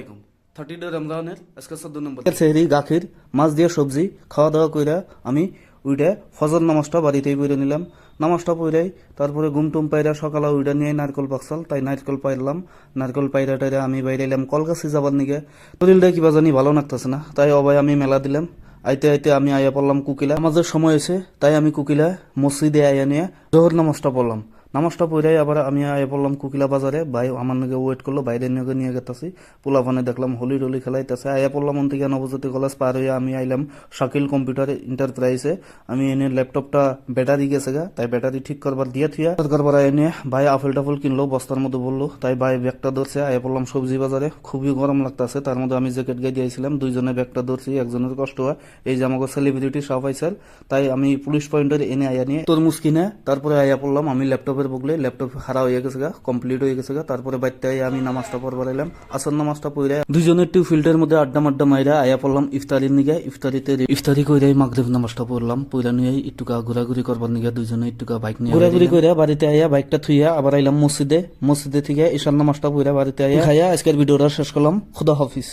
আলাইকুম 30 রমজানের আজকে 14 নম্বর সেহরি গাখির মাছ দিয়ে সবজি খাওয়া দাওয়া কইরা আমি উইটা ফজর নামাজটা বাড়িতেই পড়ে নিলাম। নামাজটা পড়াই তারপরে ঘুমটুম পাইরা সকালে উইটা নিয়ে নারকল পাকসাল তাই নারকল পাইলাম। নারকল পাইরা টাইরা আমি বাইরে এলাম কলকাছি যাবার নিগে। শরীরটা কিবা জানি ভালো লাগতেছে না, তাই অবাই আমি মেলা দিলাম। আইতে আইতে আমি আয়া পড়লাম কুকিলা। নামাজের সময় হয়েছে তাই আমি কুকিলা মসজিদে আয়া নিয়ে জোহর নামাজটা পড়লাম। নামাজটা পড়াই আবার আমি আয়া পড়লাম কুকিলা বাজারে। ভাই আমার নাকি ওয়েট করলো, বাইরে নিয়ে নিয়ে গেতাছি। পোলাপানে দেখলাম হোলি টোলি খেলাইতেছে। আয়া পড়লাম অন্তিকা নবজ্যোতি কলেজ পার হয়ে আমি আইলাম শাকিল কম্পিউটার এন্টারপ্রাইজে। আমি এনে ল্যাপটপটা ব্যাটারি গেছে গা, তাই ব্যাটারি ঠিক করবার দিয়ে থুয়া করবার এনে ভাই আপেল টাফেল কিনলো, বস্তার মধ্যে বললো। তাই ভাই ব্যাগটা ধরছে। আয়া পড়লাম সবজি বাজারে, খুবই গরম লাগতেছে। তার মধ্যে আমি জ্যাকেট গায়ে দিয়েছিলাম, দুইজনে ব্যাগটা ধরছি, একজনের কষ্ট হয়। এই যে আমাকে সেলিব্রিটি সব আইসার, তাই আমি পুলিশ পয়েন্টের এনে আয়া নিয়ে তরমুজ কিনে তারপরে আয়া পড়লাম আমি ল্যাপটপের বগলে। ল্যাপটপ হারা হয়ে গেছে গা, কমপ্লিট হয়ে গেছে গা। তারপরে বাইতে আমি নামাজটা পড়বার এলাম। আসর নামাজটা পড়ে দুইজনের ফিল্ডের মধ্যে আড্ডা মাড্ডা মাইরা আয়া পড়লাম ইফতারির নিগে। ইফতারি কইরে মাগরিব নামাজটা পড়লাম। পইরা নিয়ে একটুকা ঘোরাঘুরি করবার নিগে দুইজনে একটুকা বাইক নিয়ে ঘোরাঘুরি কইরা বাড়িতে আয়া বাইকটা থুইয়া আবার আইলাম মসজিদে। মসজিদে থেকে ঈশান নামাজটা পড়া বাড়িতে আয়া খাইয়া আজকের ভিডিওটা শেষ করলাম। খুদা হাফিজ।